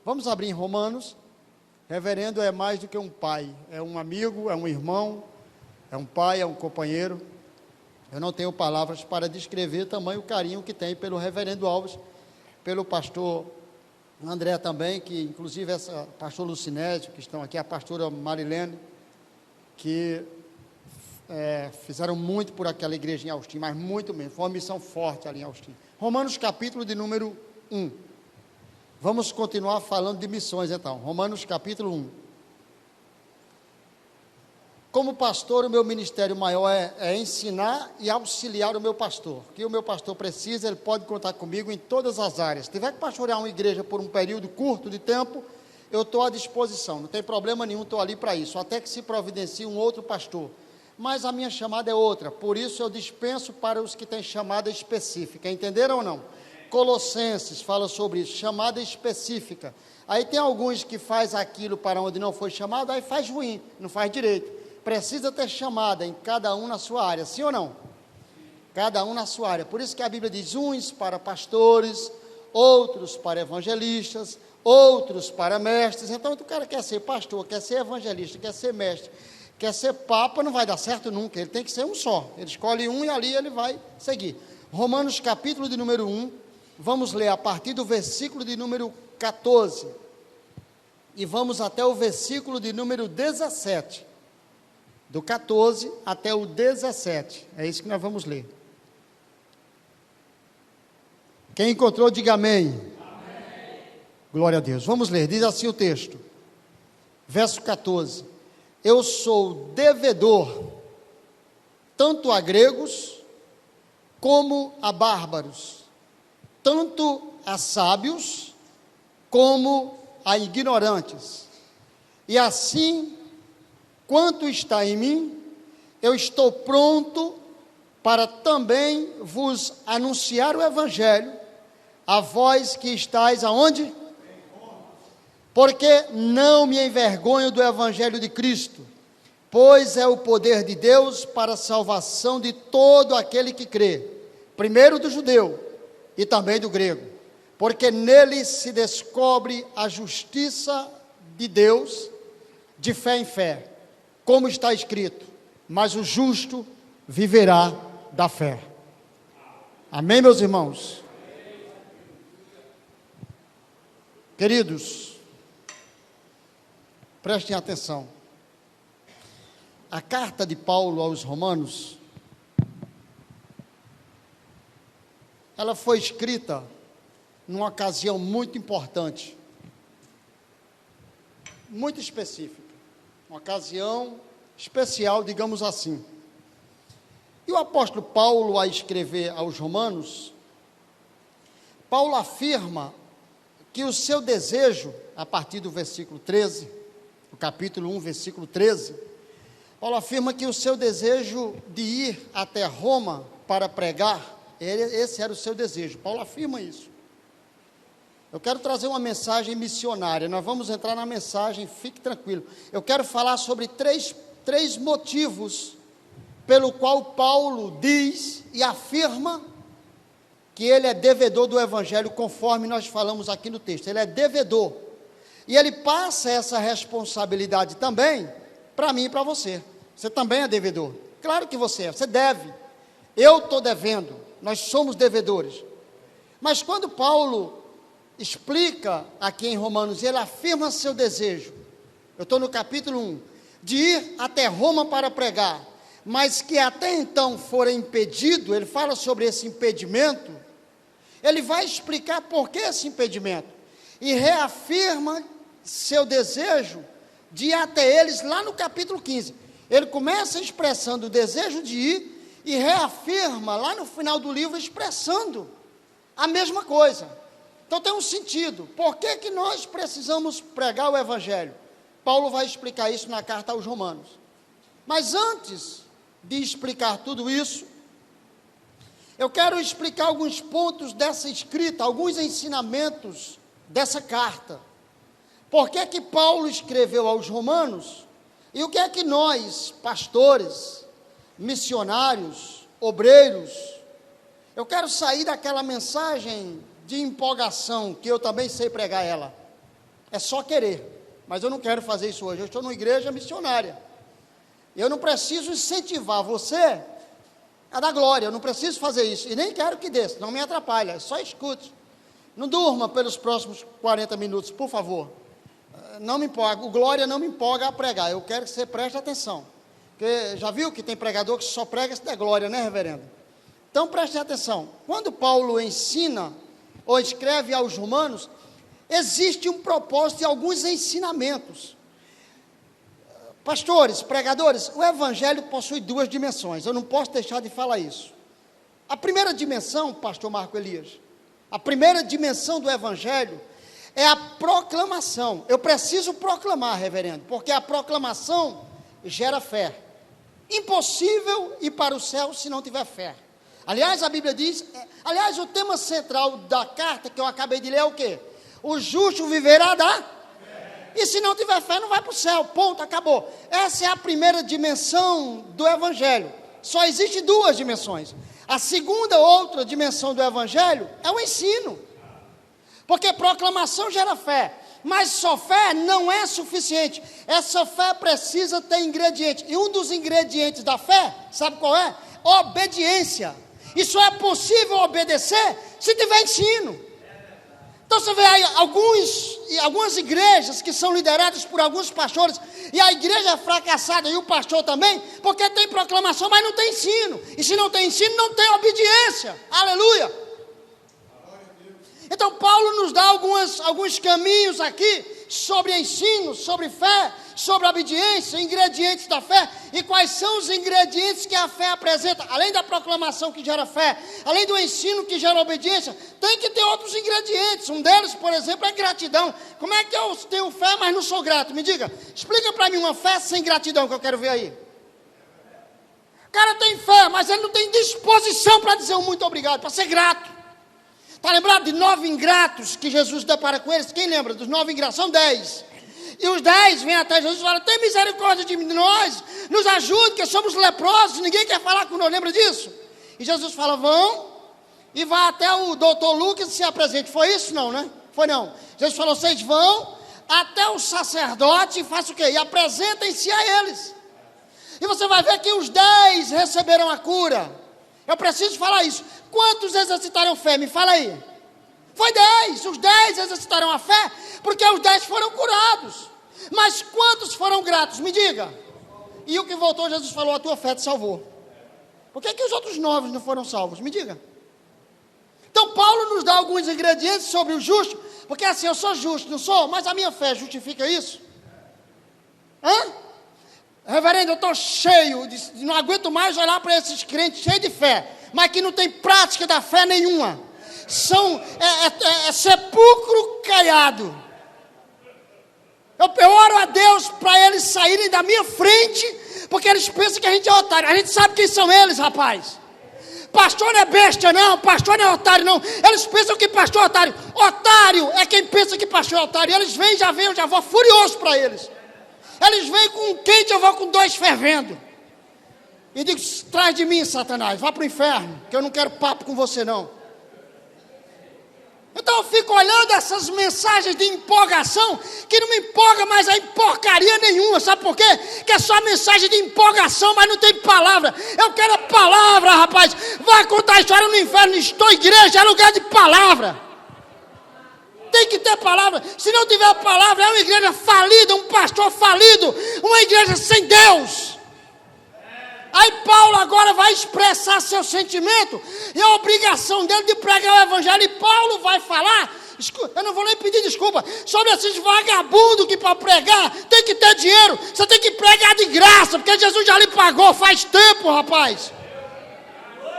Vamos abrir em Romanos. Reverendo é mais do que um pai, é um amigo, é um irmão, é um pai, é um companheiro. Eu não tenho palavras para descrever tamanho carinho que tem pelo reverendo Alves, pelo pastor André também, que inclusive essa pastor Lucinésio, que estão aqui, a pastora Marilene, que fizeram muito por aquela igreja em Austin, mas muito mesmo, foi uma missão forte ali em Austin. Romanos capítulo de número 1. Vamos continuar falando de missões então. Romanos capítulo 1. Como pastor, o meu ministério maior é ensinar e auxiliar o meu pastor. O que o meu pastor precisa, ele pode contar comigo em todas as áreas. Se tiver que pastorear uma igreja por um período curto de tempo, eu estou à disposição, não tem problema nenhum, estou ali para isso, até que se providencie um outro pastor. Mas a minha chamada é outra, por isso eu dispenso para os que têm chamada específica, entenderam ou não? Colossenses fala sobre isso, chamada específica. Aí tem alguns que faz aquilo para onde não foi chamado, aí faz ruim, não faz direito. Precisa ter chamada em cada um na sua área, sim ou não? Cada um na sua área. Por isso que a Bíblia diz, uns para pastores, outros para evangelistas, outros para mestres. Então, o cara quer ser pastor, quer ser evangelista, quer ser mestre, quer ser papa, não vai dar certo nunca. Ele tem que ser um só. Ele escolhe um e ali ele vai seguir. Romanos capítulo de número 1, vamos ler a partir do versículo de número 14. E vamos até o versículo de número 17. Do 14 até o 17. É isso que nós vamos ler. Quem encontrou, diga amém. Amém. Glória a Deus. Vamos ler. Diz assim o texto. Verso 14. Eu sou devedor, tanto a gregos, como a bárbaros, tanto a sábios, como a ignorantes. E assim, quanto está em mim, eu estou pronto para também vos anunciar o Evangelho, a vós que estáis aonde? Porque não me envergonho do Evangelho de Cristo, pois é o poder de Deus para a salvação de todo aquele que crê, primeiro do judeu e também do grego, porque nele se descobre a justiça de Deus, de fé em fé, como está escrito, mas o justo viverá da fé. Amém, meus irmãos? Queridos, prestem atenção. A carta de Paulo aos Romanos, ela foi escrita numa ocasião muito importante, muito específica, uma ocasião especial, digamos assim. E o apóstolo Paulo, a escrever aos Romanos, Paulo afirma que o seu desejo, a partir do versículo 13, o capítulo 1, versículo 13, Paulo afirma que o seu desejo de ir até Roma para pregar, esse era o seu desejo. Paulo afirma isso. Eu quero trazer uma mensagem missionária, nós vamos entrar na mensagem, fique tranquilo. Eu quero falar sobre três motivos pelo qual Paulo diz e afirma que ele é devedor do Evangelho, conforme nós falamos aqui no texto. Ele é devedor. E ele passa essa responsabilidade também para mim e para você. Você também é devedor. Claro que você deve. Eu estou devendo, nós somos devedores. Mas quando Paulo explica aqui em Romanos, ele afirma seu desejo, eu estou no capítulo 1, de ir até Roma para pregar, mas que até então fora impedido, ele fala sobre esse impedimento, ele vai explicar por que esse impedimento, e reafirma seu desejo de ir até eles lá no capítulo 15, ele começa expressando o desejo de ir, e reafirma lá no final do livro, expressando a mesma coisa. Então tem um sentido, por que nós precisamos pregar o Evangelho? Paulo vai explicar isso na carta aos Romanos, mas antes de explicar tudo isso, eu quero explicar alguns pontos dessa escrita, alguns ensinamentos dessa carta. Por que que Paulo escreveu aos Romanos? E o que é que nós, pastores, missionários, obreiros, eu quero sair daquela mensagem de empolgação, que eu também sei pregar ela. É só querer. Mas eu não quero fazer isso hoje. Eu estou numa igreja missionária. Eu não preciso incentivar você a dar glória. Eu não preciso fazer isso. E nem quero que dê, não me atrapalha. Só escute. Não durma pelos próximos 40 minutos, por favor. Não me empolga. O glória não me empolga a pregar. Eu quero que você preste atenção. Porque já viu que tem pregador que só prega se der glória, né, reverendo? Então preste atenção. Quando Paulo ensina ou escreve aos Romanos, existe um propósito e alguns ensinamentos. Pastores, pregadores, o evangelho possui duas dimensões. Eu não posso deixar de falar isso. A primeira dimensão, pastor Marco Elias, a primeira dimensão do evangelho é a proclamação. Eu preciso proclamar, reverendo, porque a proclamação gera fé. Impossível ir para o céu se não tiver fé. Aliás, a Bíblia diz, o tema central da carta que eu acabei de ler é o quê? O justo viverá da fé. E se não tiver fé, não vai para o céu, ponto, acabou. Essa é a primeira dimensão do evangelho. Só existe duas dimensões. A segunda, outra dimensão do evangelho é o ensino. Porque proclamação gera fé. Mas só fé não é suficiente. Essa fé precisa ter ingrediente. E um dos ingredientes da fé, sabe qual é? Obediência. E só é possível obedecer se tiver ensino. Então você vê aí algumas igrejas que são lideradas por alguns pastores, e a igreja é fracassada, e o pastor também, porque tem proclamação, mas não tem ensino. E se não tem ensino, não tem obediência. Aleluia! Então Paulo nos dá alguns caminhos aqui sobre ensino, sobre fé, sobre obediência, ingredientes da fé. E quais são os ingredientes que a fé apresenta? Além da proclamação que gera fé, além do ensino que gera obediência, tem que ter outros ingredientes. Um deles, por exemplo, é gratidão. Como é que eu tenho fé, mas não sou grato? Me diga, explica para mim uma fé sem gratidão que eu quero ver aí. O cara tem fé, mas ele não tem disposição para dizer um muito obrigado, para ser grato. Está lembrado de 9 ingratos que Jesus depara com eles? Quem lembra dos 9 ingratos? São 10. E os 10 vêm até Jesus e falam, tem misericórdia de nós, nos ajude, que somos leprosos, ninguém quer falar com nós, lembra disso? E Jesus fala, vão, e vai até o doutor Lucas e se apresente. Foi isso? Não, né? Foi não. Jesus falou, vocês vão até o sacerdote e façam o quê? E apresentem-se a eles. E você vai ver que os 10 receberam a cura. Eu preciso falar isso. Quantos exercitaram fé? Me fala aí. Foi 10. Os 10 exercitaram a fé, porque os 10 foram curados. Mas quantos foram gratos? Me diga. E o que voltou, Jesus falou, a tua fé te salvou. Por que os outros 9 não foram salvos? Me diga. Então Paulo nos dá alguns ingredientes sobre o justo, porque assim, eu sou justo, não sou? Mas a minha fé justifica isso? Reverendo, eu estou cheio, não aguento mais olhar para esses crentes cheios de fé, mas que não tem prática da fé nenhuma. São sepulcro caiado. Eu oro a Deus para eles saírem da minha frente, porque eles pensam que a gente é otário. A gente sabe quem são eles, rapaz. Pastor não é besta não, pastor não é otário não. Eles pensam que pastor é otário. Otário é quem pensa que pastor é otário. Eles vêm, eu já vou furioso para eles. Eles vêm com um quente, eu vou com 2 fervendo. E digo, traz de mim, Satanás, vá para o inferno, que eu não quero papo com você não. Então eu fico olhando essas mensagens de empolgação, que não me empolga mais em porcaria nenhuma, sabe por quê? Que é só mensagem de empolgação, mas não tem palavra. Eu quero a palavra, rapaz. Vai contar a história no inferno, estou igreja, é lugar de palavra. Tem que ter palavra. Se não tiver palavra, é uma igreja falida, um pastor falido, uma igreja sem Deus. Aí Paulo agora vai expressar seu sentimento, e a obrigação dele de pregar o evangelho, e Paulo vai falar, eu não vou nem pedir desculpa, sobre esses vagabundos que para pregar tem que ter dinheiro, você tem que pregar de graça, porque Jesus já lhe pagou faz tempo, rapaz.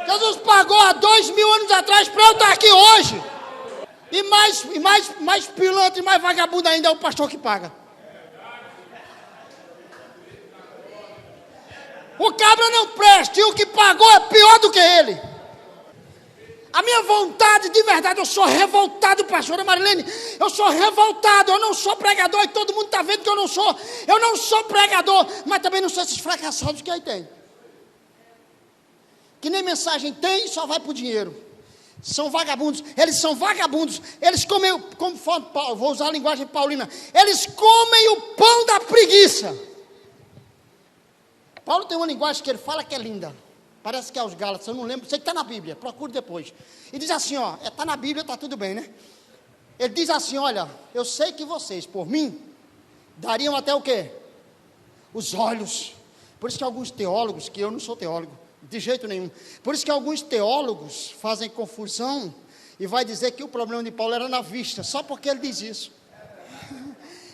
Jesus pagou há 2000 anos atrás para eu estar aqui hoje. E mais pilantra e mais vagabundo ainda é o pastor que paga. O cabra não presta, e o que pagou é pior do que ele. A minha vontade, de verdade, eu sou revoltado, pastora Marilene, eu sou revoltado, eu não sou pregador, e todo mundo está vendo que eu não sou pregador, mas também não sou esses fracassados que aí tem. Que nem mensagem tem e só vai para o dinheiro. São vagabundos, eles comem, vou usar a linguagem paulina, eles comem o pão da preguiça. Paulo tem uma linguagem que ele fala que é linda, parece que é aos Gálatas, eu não lembro, sei que está na Bíblia, procure depois, e diz assim, está na Bíblia, está tudo bem, né? Ele diz assim, olha, eu sei que vocês, por mim, dariam até o quê? Os olhos. Por isso que alguns teólogos, que eu não sou teólogo, de jeito nenhum, por isso que alguns teólogos fazem confusão, e vai dizer que o problema de Paulo era na vista, só porque ele diz isso.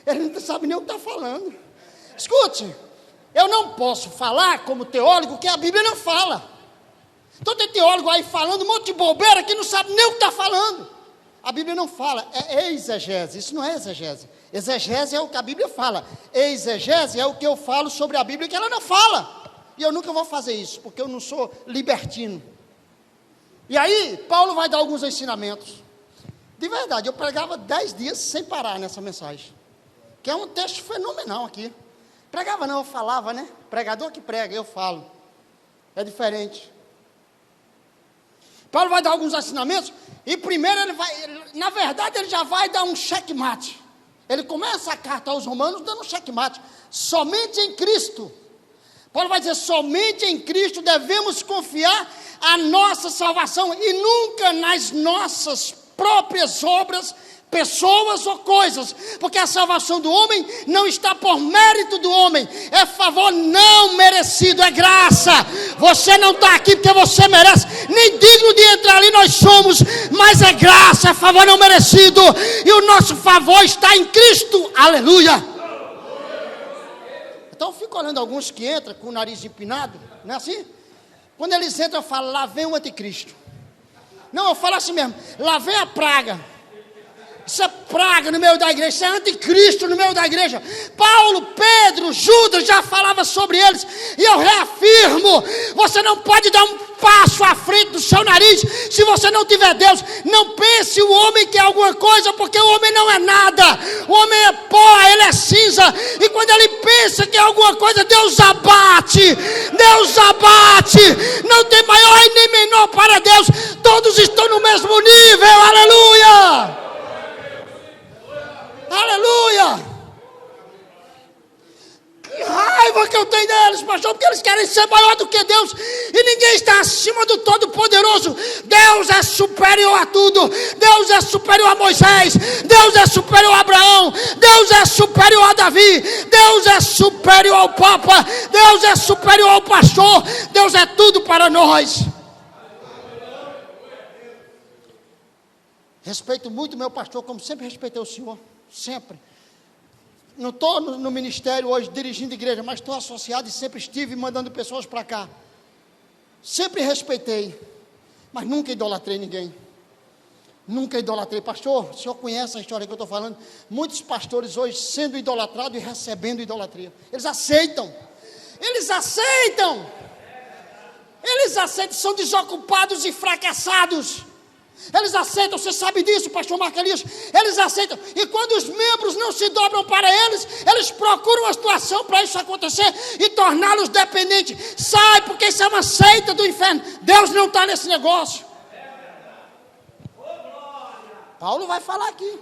Ele não sabe nem o que está falando. Escute, eu não posso falar como teólogo que a Bíblia não fala. Então tem teólogo aí falando um monte de bobeira que não sabe nem o que está falando. A Bíblia não fala, é exegese, isso não é exegese. Exegese é o que a Bíblia fala, exegese é o que eu falo sobre a Bíblia que ela não fala. E eu nunca vou fazer isso, porque eu não sou libertino. E aí, Paulo vai dar alguns ensinamentos. De verdade, eu pregava 10 dias sem parar nessa mensagem. Que é um texto fenomenal aqui. Pregava não, eu falava, né? Pregador que prega, eu falo. É diferente. Paulo vai dar alguns ensinamentos, e primeiro na verdade ele já vai dar um checkmate. Ele começa a carta aos Romanos dando um checkmate. Somente em Cristo. Paulo vai dizer, somente em Cristo devemos confiar a nossa salvação, e nunca nas nossas próprias obras, pessoas ou coisas, porque a salvação do homem não está por mérito do homem, é favor não merecido, é graça. Você não está aqui porque você merece, nem digno de entrar ali nós somos, mas é graça, é favor não merecido, e o nosso favor está em Cristo, aleluia. Então eu fico olhando alguns que entram com o nariz empinado, não é assim? Quando eles entram eu falo, lá vem o anticristo. Não, eu falo assim mesmo, lá vem a praga. Isso é praga no meio da igreja, isso é anticristo no meio da igreja. Paulo, Pedro, Judas já falava sobre eles, e eu reafirmo, você não pode dar um passo à frente do seu nariz, se você não tiver Deus. Não pense o homem que é alguma coisa, porque o homem não é nada, o homem é pó, ele é cinza, e quando ele pensa que é alguma coisa, Deus abate, não tem maior e nem menor para Deus, todos estão no mesmo nível, aleluia. Aleluia! Que raiva que eu tenho deles, pastor, porque eles querem ser maior do que Deus, e ninguém está acima do Todo-Poderoso. Deus é superior a tudo, Deus é superior a Moisés, Deus é superior a Abraão, Deus é superior a Davi, Deus é superior ao Papa, Deus é superior ao pastor, Deus é tudo para nós. Respeito muito meu pastor, como sempre respeitei o senhor. Sempre. Não estou no ministério hoje dirigindo igreja, mas estou associado e sempre estive mandando pessoas para cá. Sempre respeitei, mas nunca idolatrei ninguém. Nunca idolatrei. Pastor, o senhor conhece a história que eu estou falando? Muitos pastores hoje sendo idolatrados e recebendo idolatria. Eles aceitam, são desocupados e fracassados. Eles aceitam, você sabe disso, pastor Marco Elias, eles aceitam, e quando os membros não se dobram para eles, eles procuram uma situação para isso acontecer, e torná-los dependentes. Sai, porque isso é uma seita do inferno, Deus não está nesse negócio. Paulo vai falar aqui,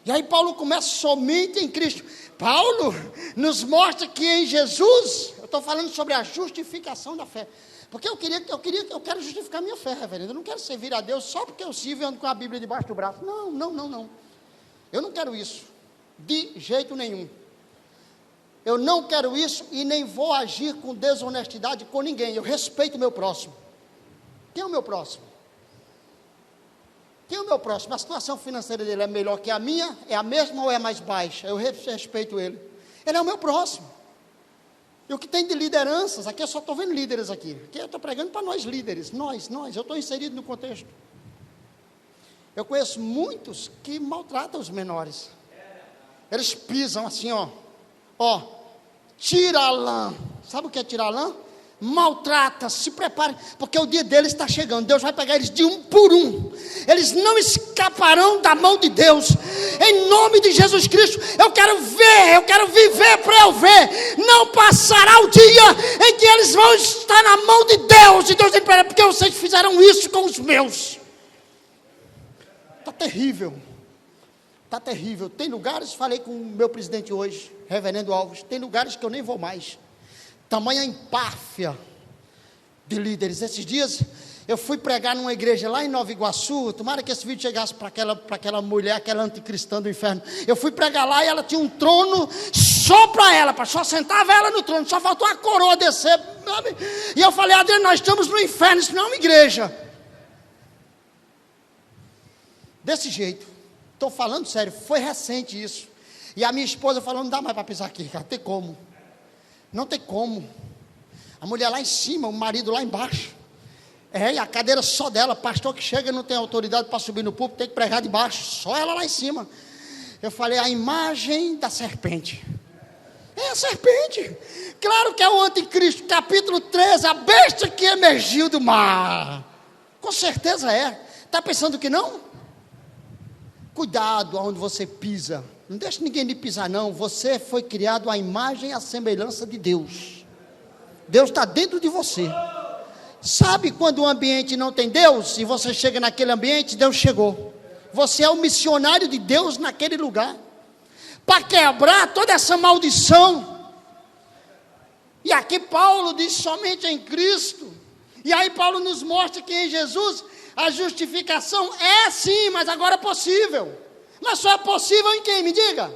e aí Paulo começa somente em Cristo. Paulo nos mostra que em Jesus, eu estou falando sobre a justificação da fé, porque eu quero justificar minha fé, reverendo. Eu não quero servir a Deus só porque eu sirvo e ando com a Bíblia debaixo do braço. Não. Eu não quero isso, de jeito nenhum. Eu não quero isso e nem vou agir com desonestidade com ninguém. Eu respeito o meu próximo. Quem é o meu próximo? A situação financeira dele é melhor que a minha? É a mesma ou é mais baixa? Eu respeito ele. Ele é o meu próximo. E o que tem de lideranças, aqui eu só estou vendo líderes aqui. Aqui eu estou pregando para nós líderes, nós, eu estou inserido no contexto. Eu conheço muitos que maltratam os menores. Eles pisam assim, tira a lã. Sabe o que é tirar a lã? maltrata, se prepare, porque o dia deles está chegando. Deus vai pegar eles de um por um. Eles não escaparão da mão de Deus. Em nome de Jesus Cristo, eu quero viver para eu ver. Não passará o dia em que eles vão estar na mão de Deus. E Deus diz para eles, porque vocês fizeram isso com os meus. Está terrível. Está terrível. Tem lugares, falei com o meu presidente hoje, reverendo Alves, tem lugares que eu nem vou mais. Tamanha empáfia de líderes. Esses dias eu fui pregar numa igreja lá em Nova Iguaçu. Tomara que esse vídeo chegasse para aquela mulher, aquela anticristã do inferno. Eu fui pregar lá e ela tinha um trono só para ela, só sentava ela no trono, só faltou a coroa descer. E eu falei, Adriano, nós estamos no inferno, isso não é uma igreja. Desse jeito, estou falando sério, foi recente isso. E a minha esposa falou, não dá mais para pisar aqui, cara, tem como. Não tem como. A mulher lá em cima, o marido lá embaixo. E a cadeira só dela. Pastor que chega não tem autoridade para subir no púlpito, tem que pregar de baixo. Só ela lá em cima. Eu falei, a imagem da serpente. É a serpente. Claro que é o anticristo. Capítulo 13, a besta que emergiu do mar. Com certeza é. Está pensando que não? Cuidado aonde você pisa. Não deixe ninguém lhe pisar não. Você foi criado à imagem e à semelhança de Deus. Deus está dentro de você. Sabe quando o ambiente não tem Deus? E você chega naquele ambiente, Deus chegou. Você é o missionário de Deus naquele lugar. Para quebrar toda essa maldição. E aqui Paulo diz somente em Cristo. E aí Paulo nos mostra que em Jesus a justificação é sim, mas agora é possível. Mas só é possível em quem? Me diga.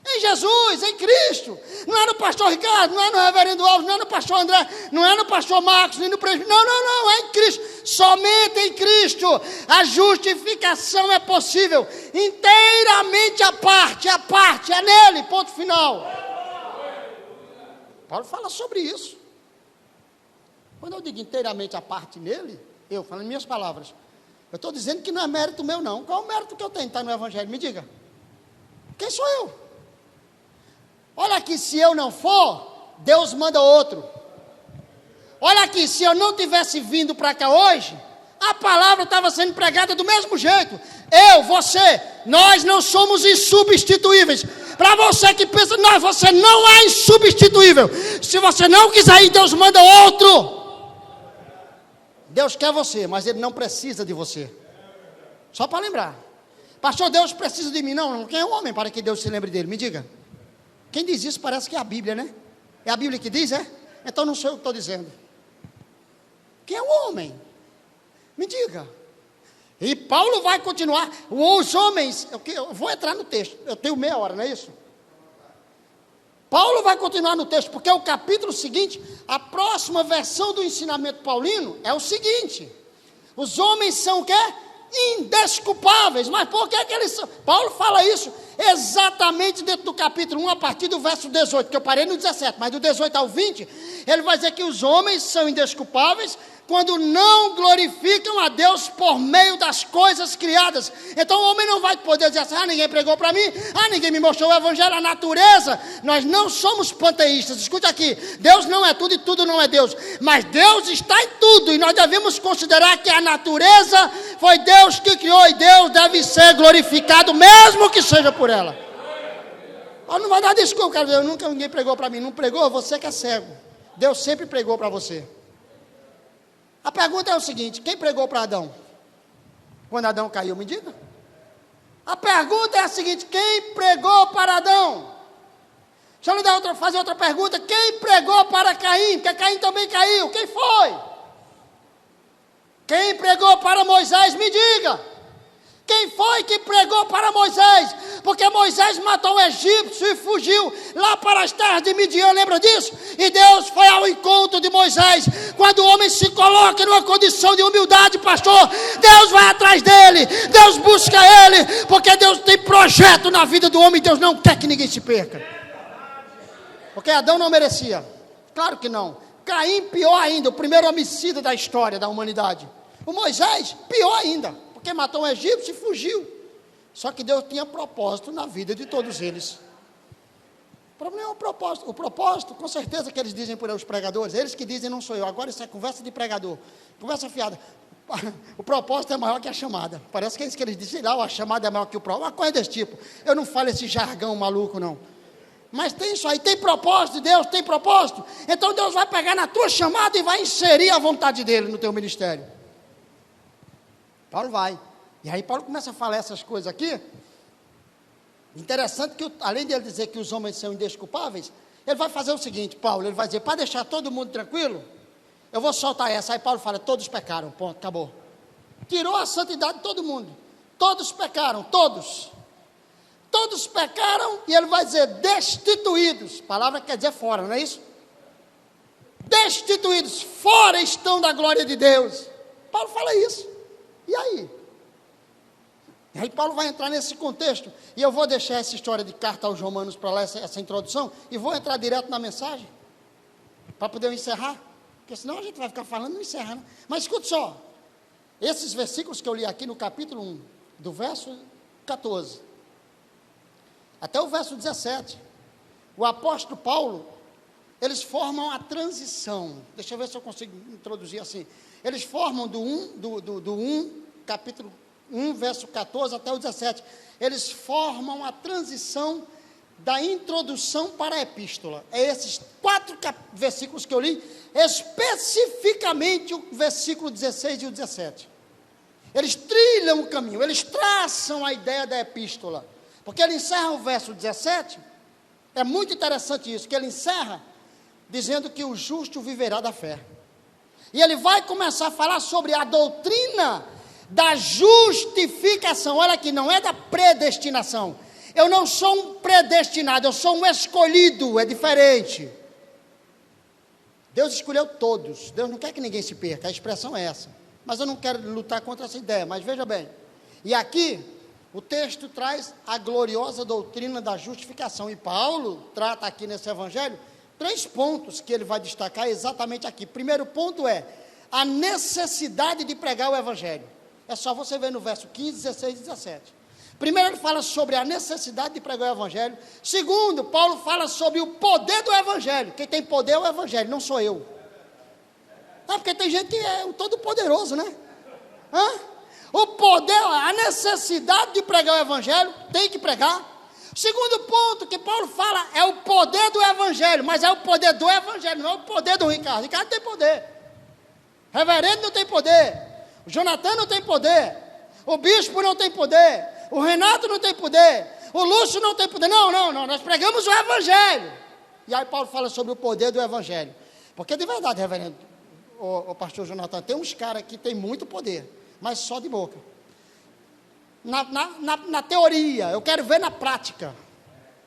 Em Jesus, em Cristo. Não é no pastor Ricardo, não é no reverendo Alves, não é no pastor André, não é no pastor Marcos, nem no presbítero. Não, é em Cristo. Somente em Cristo a justificação é possível. Inteiramente à parte, é nele, ponto final. Paulo fala sobre isso. Quando eu digo inteiramente à parte nele, eu falo em minhas palavras, eu estou dizendo que não é mérito meu não. Qual é o mérito que eu tenho de estar no Evangelho? Me diga. Quem sou eu? Olha aqui, se eu não for, Deus manda outro. Olha aqui, se eu não tivesse vindo para cá hoje, a palavra estava sendo pregada do mesmo jeito. Eu, você, nós não somos insubstituíveis. Para você que pensa, não, você não é insubstituível. Se você não quiser ir, Deus manda outro. Deus quer você, mas Ele não precisa de você. Só para lembrar. Pastor, Deus precisa de mim. Não, quem é o homem para que Deus se lembre dele? Me diga. Quem diz isso parece que é a Bíblia, né? É a Bíblia que diz, é? Então não sou eu que estou dizendo. Quem é o homem? Me diga. E Paulo vai continuar. Os homens, eu vou entrar no texto. Eu tenho meia hora, não é isso? Paulo vai continuar no texto, porque o capítulo seguinte, a próxima versão do ensinamento paulino é o seguinte: os homens são o quê? Indesculpáveis. Mas por que eles são? Paulo fala isso exatamente dentro do capítulo 1, a partir do verso 18, que eu parei no 17, mas do 18 ao 20, ele vai dizer que os homens são indesculpáveis quando não glorificam a Deus por meio das coisas criadas. Então o homem não vai poder dizer assim, ninguém pregou para mim, ninguém me mostrou o evangelho, a natureza. Nós não somos panteístas, escute aqui, Deus não é tudo e tudo não é Deus, mas Deus está em tudo, e nós devemos considerar que a natureza foi Deus que criou, e Deus deve ser glorificado, mesmo que seja por ela. Não vai dar desculpa, cara, ninguém pregou para mim. Não pregou, você que é cego. Deus sempre pregou para você. A pergunta é o seguinte: quem pregou para Adão? Quando Adão caiu, me diga. A pergunta é a seguinte: quem pregou para Adão? Deixa eu fazer outra pergunta: quem pregou para Caim? Porque Caim também caiu. Quem foi? Quem pregou para Moisés? Me diga. Quem foi que pregou para Moisés? Porque Moisés matou o egípcio e fugiu lá para as terras de Midian, lembra disso? E Deus foi ao encontro de Moisés. Quando o homem se coloca numa condição de humildade, pastor, Deus vai atrás dele, Deus busca ele, porque Deus tem projeto na vida do homem, Deus não quer que ninguém se perca. Porque Adão não merecia, claro que não. Caim, pior ainda, o primeiro homicida da história da humanidade. O Moisés, pior ainda, porque matou um egípcio e fugiu. Só que Deus tinha propósito na vida de todos eles. problema é o propósito. O propósito, com certeza que eles dizem por aí, os pregadores, eles que dizem, não sou eu. Agora isso é conversa de pregador, conversa fiada. O propósito é maior que a chamada. Parece que é isso que eles dizem, lá, a chamada é maior que o propósito. Uma coisa desse tipo. Eu não falo esse jargão maluco, não. Mas tem isso aí, tem propósito de Deus, tem propósito. Então Deus vai pegar na tua chamada e vai inserir a vontade dele no teu ministério. Paulo vai. E aí Paulo começa a falar essas coisas aqui. Interessante que, além de ele dizer que os homens são indesculpáveis, ele vai fazer o seguinte, Paulo, ele vai dizer, para deixar todo mundo tranquilo, eu vou soltar essa. Aí Paulo fala, todos pecaram, ponto, acabou. Tirou a santidade de todo mundo. Todos pecaram, todos. Todos pecaram, e ele vai dizer, destituídos. Palavra que quer dizer fora, não é isso? Destituídos, fora estão da glória de Deus. Paulo fala isso. E aí? E aí Paulo vai entrar nesse contexto, e eu vou deixar essa história de carta aos Romanos para lá, essa introdução, e vou entrar direto na mensagem, para poder encerrar, porque senão a gente vai ficar falando e não encerra, né? Mas escute só, esses versículos que eu li aqui no capítulo 1, do verso 14, até o verso 17, o apóstolo Paulo, eles formam a transição, deixa eu ver se eu consigo introduzir assim, eles formam do 1, capítulo 1, verso 14 até o 17, eles formam a transição da introdução para a epístola. É esses 4 versículos que eu li, especificamente o versículo 16 e o 17. Eles trilham o caminho, eles traçam a ideia da epístola, porque ele encerra o verso 17, é muito interessante isso, que ele encerra dizendo que o justo viverá da fé. E ele vai começar a falar sobre a doutrina da justificação. Olha aqui, não é da predestinação. Eu não sou um predestinado, eu sou um escolhido, é diferente. Deus escolheu todos, Deus não quer que ninguém se perca, a expressão é essa. Mas eu não quero lutar contra essa ideia, mas veja bem. E aqui, o texto traz a gloriosa doutrina da justificação. E Paulo trata aqui nesse evangelho 3 pontos que ele vai destacar exatamente aqui. Primeiro ponto é a necessidade de pregar o evangelho. É só você ver no verso 15, 16 e 17. Primeiro ele fala sobre a necessidade de pregar o evangelho. Segundo, Paulo fala sobre o poder do evangelho. Quem tem poder é o evangelho, não sou eu. Não, porque tem gente que é o todo poderoso, né? O poder, a necessidade de pregar o evangelho, tem que pregar. Segundo ponto que Paulo fala é o poder do evangelho, mas é o poder do evangelho, não é o poder do Ricardo. Ricardo tem poder. Reverendo não tem poder. O Jonathan não tem poder. O bispo não tem poder. O Renato não tem poder. O Lúcio não tem poder. Não, nós pregamos o evangelho. E aí Paulo fala sobre o poder do evangelho. Porque de verdade, reverendo, o pastor Jonathan, tem uns caras que tem muito poder, mas só de boca. Na teoria, eu quero ver na prática.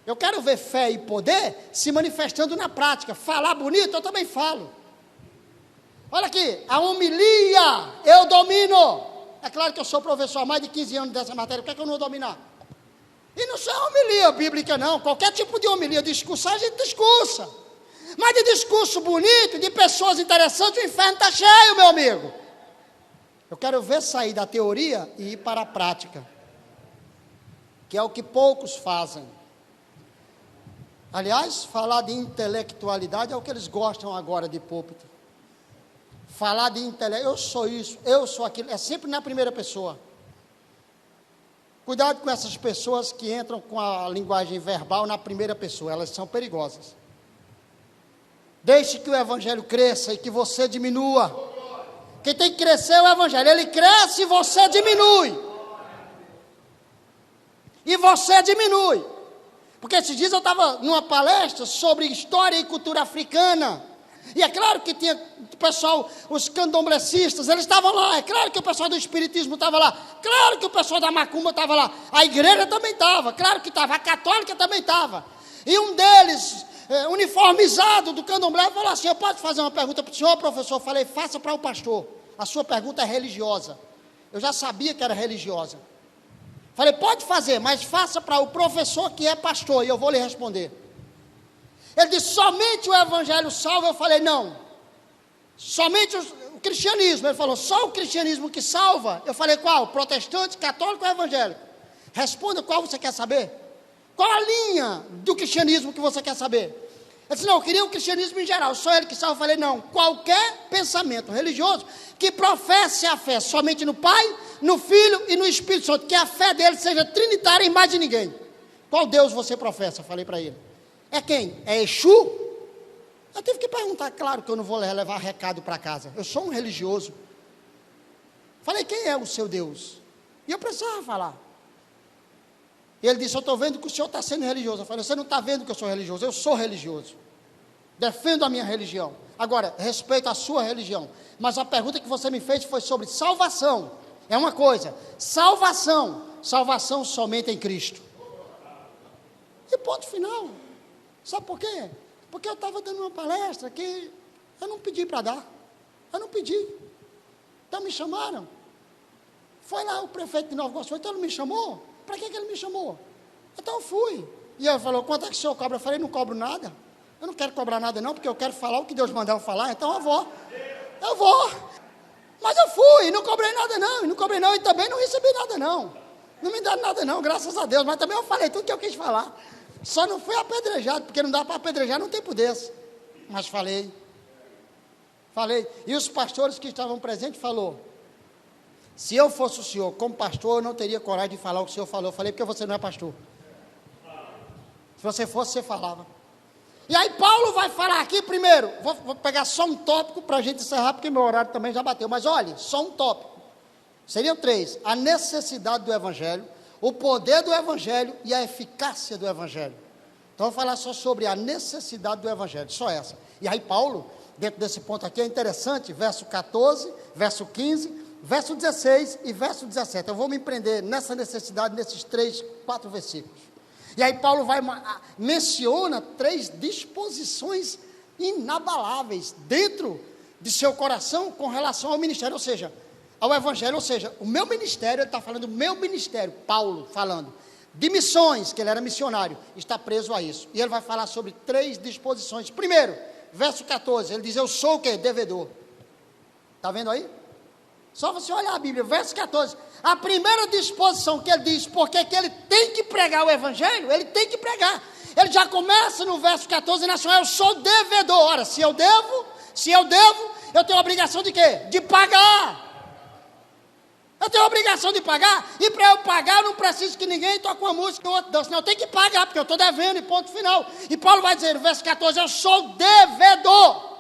Eu quero ver fé e poder se manifestando na prática. Falar bonito, eu também falo. Olha aqui, a homilia, eu domino. É claro que eu sou professor há mais de 15 anos dessa matéria, por que eu não vou dominar? E não só homilia bíblica não, qualquer tipo de homilia, discursar, a gente discursa. Mas de discurso bonito, de pessoas interessantes, o inferno está cheio, meu amigo. Eu quero ver sair da teoria e ir para a prática, que é o que poucos fazem. Aliás, falar de intelectualidade é o que eles gostam agora de púlpito. Falar de intelecto, eu sou isso, eu sou aquilo, é sempre na primeira pessoa. Cuidado com essas pessoas que entram com a linguagem verbal na primeira pessoa, elas são perigosas. Deixe que o evangelho cresça e que você diminua. Quem tem que crescer é o evangelho, ele cresce e você diminui. E você diminui. Porque esses dias eu estava numa palestra sobre história e cultura africana. E é claro que tinha o pessoal, os candomblecistas, eles estavam lá. É claro que o pessoal do espiritismo estava lá. Claro que o pessoal da macumba estava lá. A igreja também estava. Claro que estava. A católica também estava. E um deles, uniformizado do candomblé, falou assim: eu posso fazer uma pergunta para o senhor, professor? Eu falei: faça para o pastor. A sua pergunta é religiosa. Eu já sabia que era religiosa. Falei: pode fazer, mas faça para o professor que é pastor, e eu vou lhe responder. Ele disse: somente o evangelho salva. Eu falei: não, somente o cristianismo. Ele falou: só o cristianismo que salva. Eu falei: qual? Protestante, católico ou evangélico? Responda qual você quer saber. Qual a linha do cristianismo que você quer saber? Ele disse, não, eu queria o cristianismo em geral, só ele que salva. Eu falei, não, qualquer pensamento religioso que professe a fé somente no Pai, no Filho e no Espírito Santo, que a fé dele seja trinitária e mais de ninguém. Qual Deus você professa? Eu falei para ele. É quem? É Exu? Eu tive que perguntar, claro que eu não vou levar recado para casa, eu sou um religioso. Falei, quem é o seu Deus? E eu precisava falar. E ele disse, eu estou vendo que o senhor está sendo religioso. Eu falei, você não está vendo que eu sou religioso? Eu sou religioso. Defendo a minha religião. Agora, respeito a sua religião. Mas a pergunta que você me fez foi sobre salvação. É uma coisa, salvação somente em Cristo. E ponto final. Sabe por quê? Porque eu estava dando uma palestra que eu não pedi para dar. Eu não pedi. Então me chamaram. Foi lá o prefeito de Nova Iguaçu, então ele me chamou. Para que ele me chamou? Então eu fui. E ele falou, quanto é que o senhor cobra? Eu falei, não cobro nada. Eu não quero cobrar nada não, porque eu quero falar o que Deus mandar eu falar, então eu vou. Eu vou. Mas eu fui, não cobrei nada não, e também não recebi nada não. Não me deram nada não, graças a Deus. Mas também eu falei tudo que eu quis falar. Só não fui apedrejado, porque não dá para apedrejar num tempo desse. Mas falei. E os pastores que estavam presentes falou, se eu fosse o senhor como pastor, eu não teria coragem de falar o que o senhor falou. Eu falei, porque você não é pastor. Se você fosse, você falava. E aí Paulo vai falar aqui primeiro, vou pegar só um tópico para a gente encerrar, porque meu horário também já bateu. Mas olhe, só um tópico. Seriam 3, a necessidade do Evangelho, o poder do Evangelho e a eficácia do Evangelho. Então eu vou falar só sobre a necessidade do Evangelho, só essa. E aí Paulo, dentro desse ponto aqui, é interessante, verso 14, verso 15, verso 16 e verso 17, eu vou me prender nessa necessidade, nesses 3, 4 versículos. E aí Paulo menciona 3 disposições inabaláveis dentro de seu coração com relação ao ministério, ou seja, ao Evangelho, ou seja, o meu ministério, ele está falando do meu ministério, Paulo falando, de missões, que ele era missionário, está preso a isso. E ele vai falar sobre 3 disposições. Primeiro, verso 14, ele diz, eu sou o quê? Devedor. Está vendo aí? Só você olhar a Bíblia, verso 14, a primeira disposição que ele diz, porque que ele tem que pregar o Evangelho, ele tem que pregar, ele já começa no verso 14, eu sou devedor. Ora, se eu devo, eu tenho a obrigação de quê? De pagar. Eu tenho a obrigação de pagar, e para eu pagar, eu não preciso que ninguém toque uma música, o outro dança, não, eu tenho que pagar, porque eu estou devendo, e ponto final. E Paulo vai dizer no verso 14, eu sou devedor.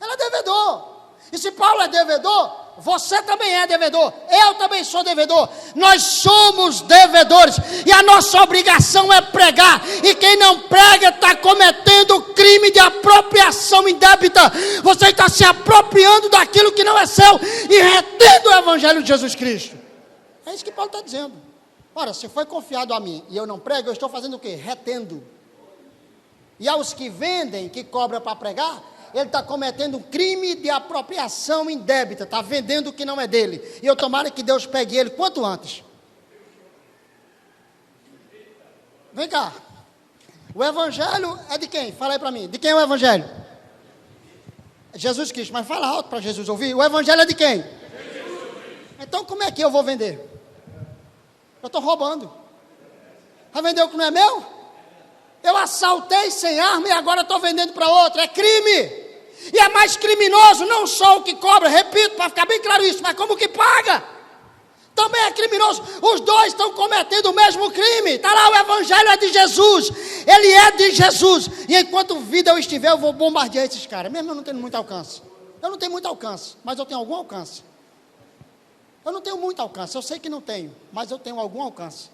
Ele é devedor. E se Paulo é devedor, você também é devedor, eu também sou devedor, nós somos devedores, e a nossa obrigação é pregar, e quem não prega está cometendo crime de apropriação indébita, você está se apropriando daquilo que não é seu, e retendo o Evangelho de Jesus Cristo. É isso que Paulo está dizendo. Ora, se foi confiado a mim, e eu não prego, eu estou fazendo o quê? Retendo. E aos que vendem, que cobram para pregar, ele está cometendo um crime de apropriação indébita, está vendendo o que não é dele, e eu tomara que Deus pegue ele quanto antes. Vem cá, o Evangelho é de quem? Fala aí para mim, de quem é o Evangelho? Jesus Cristo, mas fala alto para Jesus ouvir, o Evangelho é de quem? Então como é que eu vou vender? Eu estou roubando, vai vender o que não é meu? Eu assaltei sem arma e agora estou vendendo para outro, é crime. E é mais criminoso não só o que cobra, repito, para ficar bem claro isso, mas como o que paga, também é criminoso. Os dois estão cometendo o mesmo crime. Está lá, o Evangelho é de Jesus, ele é de Jesus, e enquanto vida eu estiver, eu vou bombardear esses caras, mesmo eu não tendo muito alcance. Eu não tenho muito alcance, mas eu tenho algum alcance. Eu não tenho muito alcance, eu sei que não tenho, mas eu tenho algum alcance.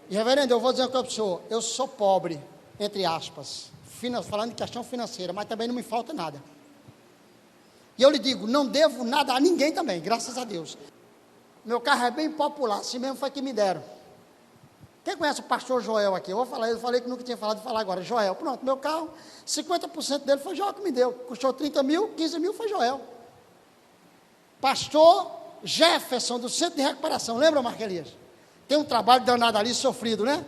E reverendo, eu vou dizer uma coisa para o senhor, eu sou pobre, entre aspas, falando de questão financeira, mas também não me falta nada. E eu lhe digo, não devo nada a ninguém também, graças a Deus. Meu carro é bem popular, assim mesmo foi que me deram. Quem conhece o pastor Joel aqui? Eu falei que nunca tinha falado, de falar agora. Joel, pronto, meu carro, 50% dele foi Joel que me deu. Custou 30 mil, 15 mil foi Joel. Pastor Jefferson, do Centro de Recuperação, lembra, Marquelias? Tem um trabalho danado ali, sofrido, né?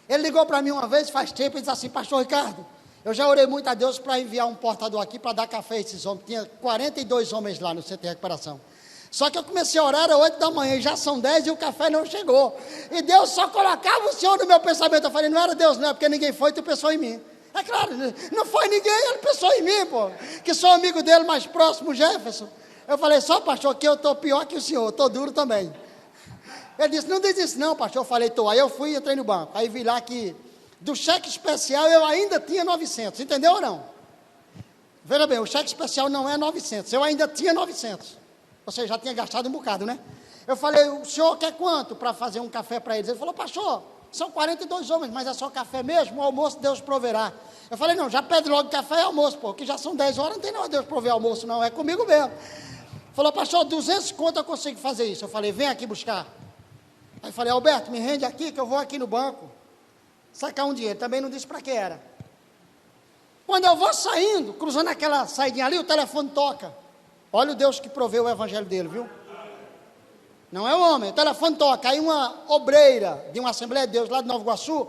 Ele ligou para mim uma vez, faz tempo, e disse assim, pastor Ricardo, eu já orei muito a Deus para enviar um portador aqui para dar café a esses homens. Tinha 42 homens lá no Centro de Recuperação. Só que eu comecei a orar, era 8 da manhã, e já são 10 e o café não chegou. E Deus só colocava o Senhor no meu pensamento. Eu falei, não era Deus não, é porque ninguém foi, tu pensou em mim. É claro, não foi ninguém, ele pensou em mim, pô. Que sou amigo dele mais próximo, Jefferson. Eu falei, só pastor, que eu estou pior que o senhor, estou duro também. Ele disse, não diz isso não, pastor. Eu falei, estou. Aí eu fui e entrei no banco. Aí vi lá que do cheque especial eu ainda tinha 900, entendeu ou não? Veja bem, o cheque especial não é 900, eu ainda tinha 900. Ou seja, já tinha gastado um bocado, né? Eu falei, o senhor quer quanto para fazer um café para eles? Ele falou, pastor, são 42 homens, mas é só café mesmo, o almoço Deus proverá. Eu falei, não, já pede logo café e almoço, pô, que já são 10 horas, não tem nada Deus prover almoço não, é comigo mesmo. Falou, pastor, 200 conto eu consigo fazer isso. Eu falei, vem aqui buscar. Aí falei, Alberto, me rende aqui que eu vou aqui no banco sacar um dinheiro. Também não disse para que era. Quando eu vou saindo, cruzando aquela saidinha ali, o telefone toca. Olha o Deus que proveu o evangelho dele, viu? Não é o homem, o telefone toca. Aí uma obreira de uma Assembleia de Deus lá de Nova Iguaçu,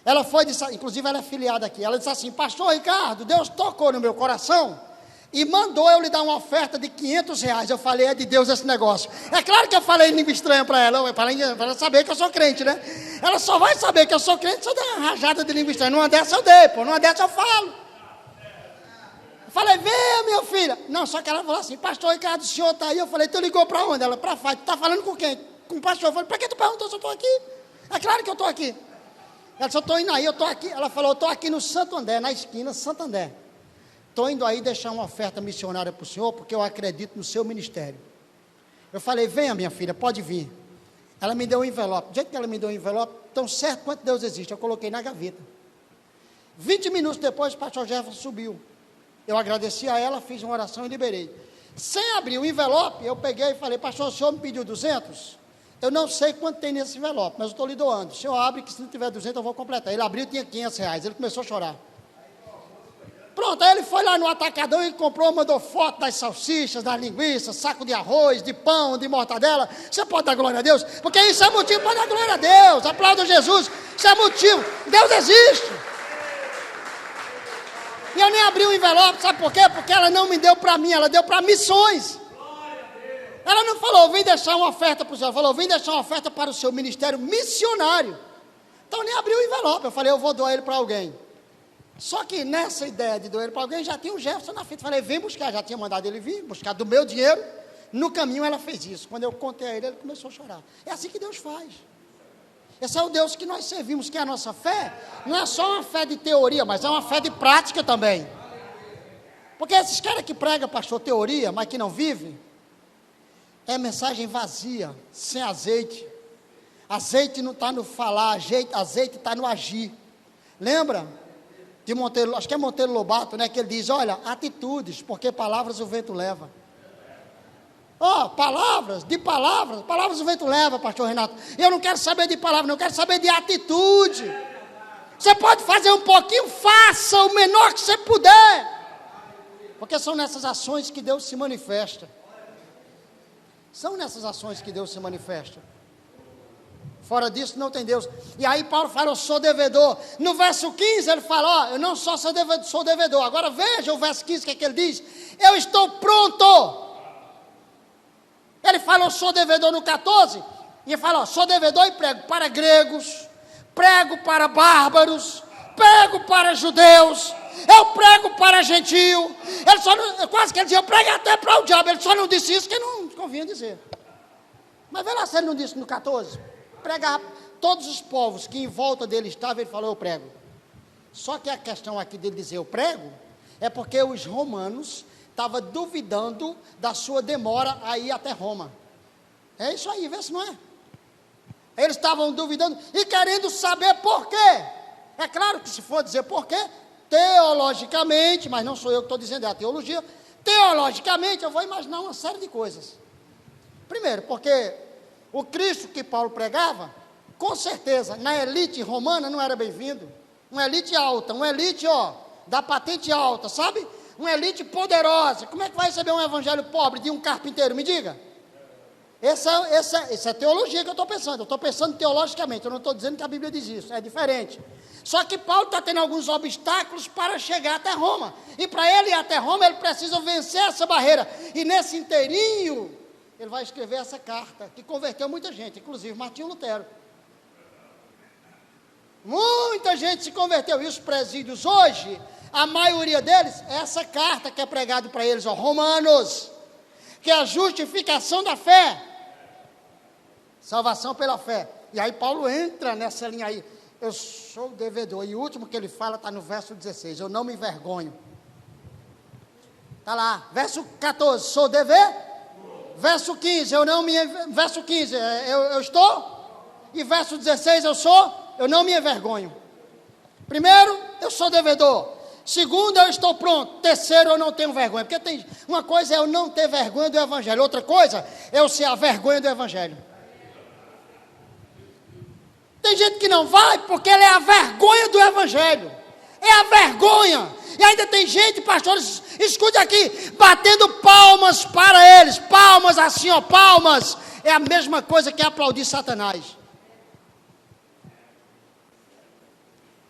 ela foi, inclusive ela é filiada aqui, ela disse assim, pastor Ricardo, Deus tocou no meu coração e mandou eu lhe dar uma oferta de R$500. Eu falei, é de Deus esse negócio. É claro que eu falei em língua estranha para ela, para ela saber que eu sou crente, né? Ela só vai saber que eu sou crente se eu der uma rajada de língua estranha. Numa dessa eu dei, pô, numa dessa eu falo. Eu falei, vem, minha filha. Não, só que ela falou assim, pastor Ricardo, o senhor está aí? Eu falei, tu ligou para onde? Ela, para Fátima. Tu está falando com quem? Com o pastor. Eu falei, para que tu perguntou se eu estou aqui? É claro que eu estou aqui. Ela disse, eu estou indo aí, eu estou aqui. Ela falou, eu estou aqui no Santo André, na esquina Santo André. Estou indo aí deixar uma oferta missionária para o senhor, porque eu acredito no seu ministério. Eu falei, venha minha filha, pode vir. Ela me deu um envelope. Do jeito que ela me deu um envelope, tão certo quanto Deus existe, eu coloquei na gaveta. 20 minutos depois, o pastor Jefferson subiu. Eu agradeci a ela, fiz uma oração e liberei. Sem abrir o envelope, eu peguei e falei, pastor, o senhor me pediu 200? Eu não sei quanto tem nesse envelope, mas eu estou lhe doando. O senhor abre que se não tiver 200 eu vou completar. Ele abriu e tinha R$500. Ele começou a chorar. Pronto, aí ele foi lá no atacadão e comprou, mandou foto das salsichas, das linguiças, saco de arroz, de pão, de mortadela. Você pode dar glória a Deus? Porque isso é motivo para dar glória a Deus. Aplauda Jesus. Isso é motivo. Deus existe. E eu nem abri o envelope, sabe por quê? Porque ela não me deu para mim, ela deu para missões. Ela não falou, vim deixar uma oferta para o senhor, ela falou, vim deixar uma oferta para o seu ministério missionário. Então eu nem abri o envelope, eu falei, eu vou doar ele para alguém. Só que nessa ideia de doar ele para alguém, já tinha o Jefferson na fita. Falei, vem buscar, já tinha mandado ele vir, buscar do meu dinheiro. No caminho ela fez isso. Quando eu contei a ele, ele começou a chorar. É assim que Deus faz. Esse é o Deus que nós servimos, que a nossa fé não é só uma fé de teoria, mas é uma fé de prática também. Porque esses caras que pregam, pastor, teoria, mas que não vivem, é mensagem vazia, sem azeite. Azeite não está no falar, azeite está no agir. Lembra de Monteiro, acho que é Monteiro Lobato, né, que ele diz, olha, atitudes, porque palavras o vento leva. Palavras o vento leva, pastor Renato. Eu não quero saber de palavras, não quero saber de atitude. Você pode fazer um pouquinho, faça o menor que você puder. Porque são nessas ações que Deus se manifesta. São nessas ações que Deus se manifesta. Fora disso não tem Deus. E aí Paulo fala, eu sou devedor. No verso 15 ele fala, eu não só sou devedor. Agora veja o verso 15, que é que ele diz? Eu estou pronto. Ele fala, eu sou devedor no 14, e ele fala, sou devedor e prego para gregos, prego para bárbaros, prego para judeus, eu prego para gentio. Ele só não, quase que ele dizia, eu prego até para o diabo. Ele só não disse isso que não convinha dizer. Mas vê lá se ele não disse no 14, pregar todos os povos que em volta dele estavam, ele falou, eu prego. Só que a questão aqui dele dizer eu prego, é porque os romanos estava duvidando da sua demora a ir até Roma. É isso aí, vê se não é. Eles estavam duvidando e querendo saber por quê. É claro que se for dizer por quê, teologicamente, mas não sou eu que estou dizendo, é a teologia, teologicamente eu vou imaginar uma série de coisas. Primeiro, porque o Cristo que Paulo pregava, com certeza, na elite romana não era bem-vindo. Uma elite alta, uma elite, da patente alta, sabe? Uma elite poderosa. Como é que vai receber um evangelho pobre de um carpinteiro? Me diga. Essa é teologia que eu estou pensando. Eu estou pensando teologicamente. Eu não estou dizendo que a Bíblia diz isso. É diferente. Só que Paulo está tendo alguns obstáculos para chegar até Roma. E para ele ir até Roma, ele precisa vencer essa barreira. E nesse inteirinho, ele vai escrever essa carta, que converteu muita gente, inclusive Martinho Lutero. Muita gente se converteu. E os presídios hoje, a maioria deles, é essa carta que é pregada para eles, ó, Romanos, que é a justificação da fé. Salvação pela fé. E aí Paulo entra nessa linha aí. Eu sou o devedor. E o último que ele fala está no verso 16. Eu não me envergonho. Está lá. Verso 14. Sou dever? Verso 15. Eu não me... Verso 15. Eu estou? E verso 16. Eu não me envergonho. Primeiro, eu sou devedor. Segundo, eu estou pronto. Terceiro, eu não tenho vergonha. Porque tem... Uma coisa é eu não ter vergonha do evangelho. Outra coisa é eu ser a vergonha do evangelho. Tem gente que não vai porque ela é a vergonha do evangelho. É a vergonha. E ainda tem gente, pastores, escute aqui, batendo palmas para eles. Palmas assim, ó, palmas. É a mesma coisa que aplaudir Satanás.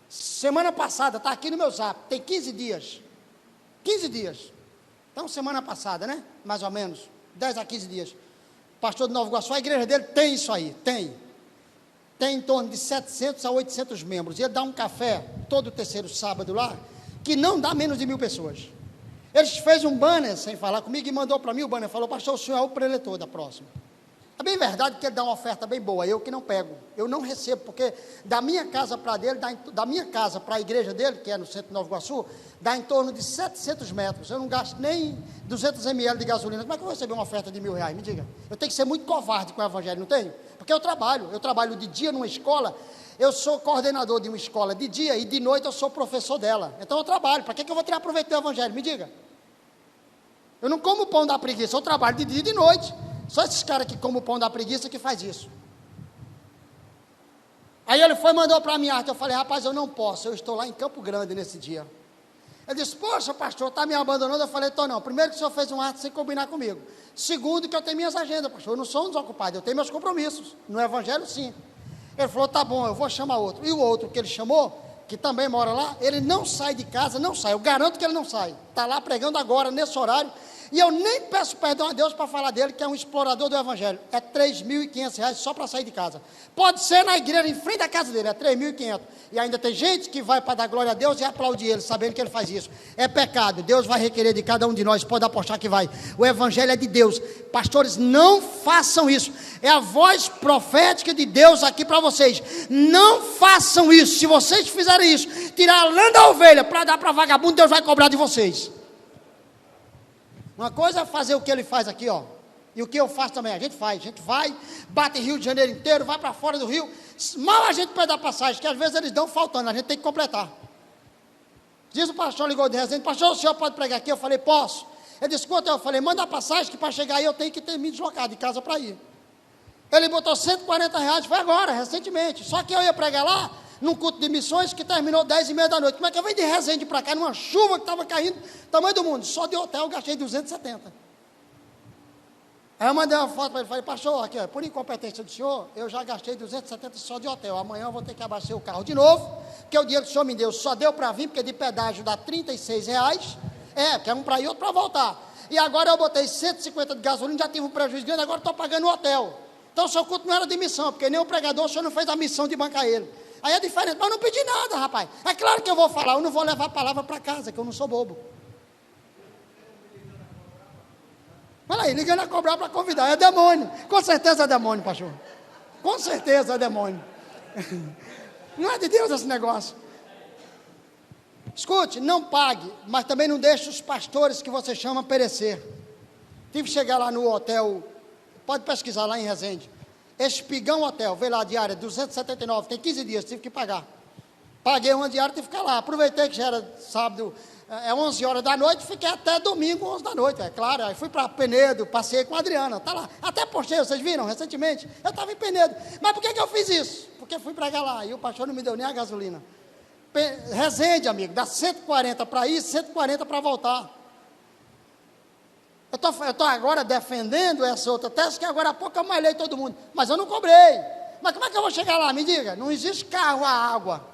Semana passada, está aqui no meu zap, tem 15 dias. 15 dias. Então, semana passada, né? Mais ou menos. 10 a 15 dias. Pastor de Nova Iguaçu, a igreja dele tem isso aí, tem em torno de 700 a 800 membros, e ele dá um café todo terceiro sábado lá, que não dá menos de 1000 pessoas. Ele fez um banner, sem falar comigo, e mandou para mim o banner, falou, pastor, o senhor é o preletor da próxima. É bem verdade que ele dá uma oferta bem boa, eu que não pego, eu não recebo, porque da minha casa para dele, da minha casa para a igreja dele, que é no centro de Nova Iguaçu, dá em torno de 700 metros, eu não gasto nem 200 ml de gasolina. Como é que eu vou receber uma oferta de R$1.000? Me diga, eu tenho que ser muito covarde com o evangelho, não tenho? Porque eu trabalho de dia numa escola, eu sou coordenador de uma escola de dia, e de noite eu sou professor dela, então eu trabalho, para que eu vou tirar proveito do evangelho? Me diga. Eu não como o pão da preguiça, eu trabalho de dia e de noite. Só esses caras que comem o pão da preguiça que faz isso. Aí ele foi e mandou para a minha arte. Eu falei, rapaz, eu não posso, eu estou lá em Campo Grande nesse dia. Ele disse, poxa, pastor, está me abandonando? Eu falei, estou não. Primeiro que o senhor fez um ato sem combinar comigo. Segundo que eu tenho minhas agendas, pastor. Eu não sou um desocupado, eu tenho meus compromissos. No evangelho, sim. Ele falou, tá bom, eu vou chamar outro. E o outro que ele chamou, que também mora lá, ele não sai de casa, não sai. Eu garanto que ele não sai. Está lá pregando agora, nesse horário. E eu nem peço perdão a Deus para falar dele, que é um explorador do evangelho. É R$3.500 só para sair de casa. Pode ser na igreja, em frente à casa dele, é 3.500. E ainda tem gente que vai para dar glória a Deus e aplaudir ele, sabendo que ele faz isso. É pecado, Deus vai requerer de cada um de nós, pode apostar que vai. O evangelho é de Deus. Pastores, não façam isso. É a voz profética de Deus aqui para vocês. Não façam isso. Se vocês fizerem isso, tirar a lã da ovelha para dar para vagabundo, Deus vai cobrar de vocês. Uma coisa é fazer o que ele faz aqui, ó. E o que eu faço também, a gente vai, bate em Rio de Janeiro inteiro, vai para fora do Rio. Mal a gente pede a passagem, que às vezes eles dão faltando, a gente tem que completar. Diz o pastor, ligou de Resende, pastor, o senhor pode pregar aqui? Eu falei, posso. Ele disse, quanto? Eu falei, manda a passagem, que para chegar aí eu tenho que ter me deslocado de casa para ir. Ele botou R$140, foi agora, recentemente. Só que eu ia pregar lá, num culto de missões que terminou 10h30 da noite. Como é que eu venho de Resende para cá, numa chuva que estava caindo, tamanho do mundo? Só de hotel eu gastei 270. Aí eu mandei uma foto para ele, falei, pastor, aqui, ó, por incompetência do senhor, eu já gastei 270 só de hotel. Amanhã eu vou ter que abastecer o carro de novo, porque o dinheiro que o senhor me deu só deu para vir, porque de pedágio dá R$36. Que é um para ir, outro para voltar. E agora eu botei 150 de gasolina, já tive um prejuízo grande, agora estou pagando o hotel. Então o seu culto não era de missão, porque nem o pregador, o senhor não fez a missão de bancar ele. Aí é diferente, mas eu não pedi nada, rapaz. É claro que eu vou falar, eu não vou levar a palavra para casa, que eu não sou bobo. Olha aí, ligando a cobrar para convidar, é demônio. Com certeza é demônio, pastor. Com certeza é demônio. Não é de Deus esse negócio. Escute, não pague, mas também não deixe os pastores que você chama perecer. Tive que chegar lá no hotel, pode pesquisar lá em Resende. Espigão Hotel, veio lá a diária, 279, tem 15 dias, tive que pagar. Paguei uma diária, tive que ficar lá. Aproveitei que já era sábado, 11 horas da noite, fiquei até domingo, 11 da noite, é claro. Aí fui para Penedo, passei com a Adriana, tá lá. Até postei, vocês viram recentemente? Eu estava em Penedo. Mas por que eu fiz isso? Porque fui pregar lá, e o pastor não me deu nem a gasolina. Resende, amigo, dá 140 para ir, 140 para voltar. Eu estou agora defendendo essa outra tese, que agora há pouco eu malhei todo mundo, mas eu não cobrei. Mas como é que eu vou chegar lá? Me diga, não existe carro a água.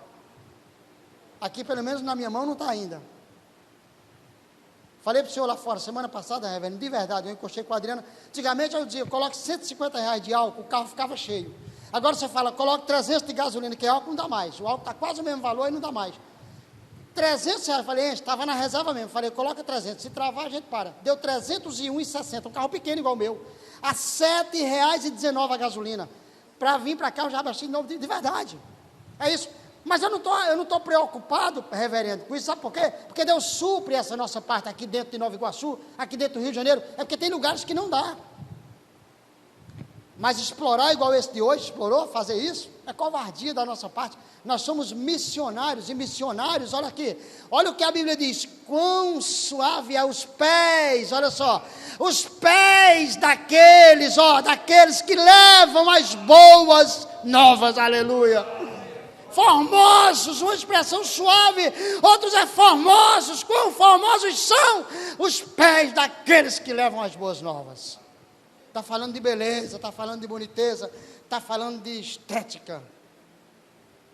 Aqui, pelo menos na minha mão, não está ainda. Falei para o senhor lá fora, semana passada, reverendo, de verdade, eu encostei com a Adriana. Antigamente eu dizia, coloque R$150 de álcool, o carro ficava cheio. Agora você fala, coloque 300 de gasolina, que álcool não dá mais. O álcool está quase o mesmo valor e não dá mais. R$300, falei, estava na reserva mesmo. Falei, coloca 300, se travar a gente para. Deu 301,60, um carro pequeno igual o meu. A R$7,19 a gasolina. Para vir para cá eu já abasteci de novo, de verdade. É isso. Mas eu não estou preocupado, reverendo, com isso, sabe por quê? Porque Deus supre essa nossa parte aqui dentro de Nova Iguaçu, aqui dentro do Rio de Janeiro, é porque tem lugares que não dá. Mas explorar igual esse de hoje, explorou, fazer isso, é covardia da nossa parte. Nós somos missionários, e missionários, olha aqui, olha o que a Bíblia diz, quão suave é os pés, olha só, os pés daqueles que levam as boas novas, aleluia. Formosos, uma expressão suave, outros é formosos, quão formosos são os pés daqueles que levam as boas novas. Está falando de beleza, está falando de boniteza, está falando de estética.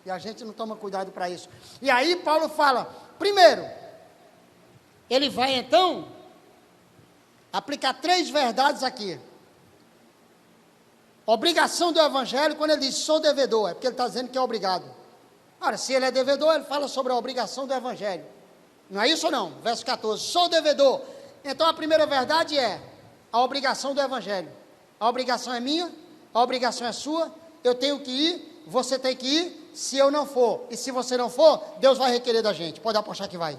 E a gente não toma cuidado para isso. E aí Paulo fala, primeiro, ele vai então aplicar 3 verdades aqui. Obrigação do evangelho, quando ele diz sou devedor, é porque ele está dizendo que é obrigado. Ora, se ele é devedor, ele fala sobre a obrigação do evangelho. Não é isso ou não? Verso 14, sou devedor. Então a primeira verdade é a obrigação do evangelho. A obrigação é minha, a obrigação é sua, eu tenho que ir, você tem que ir, se eu não for. E se você não for, Deus vai requerer da gente, pode apostar que vai.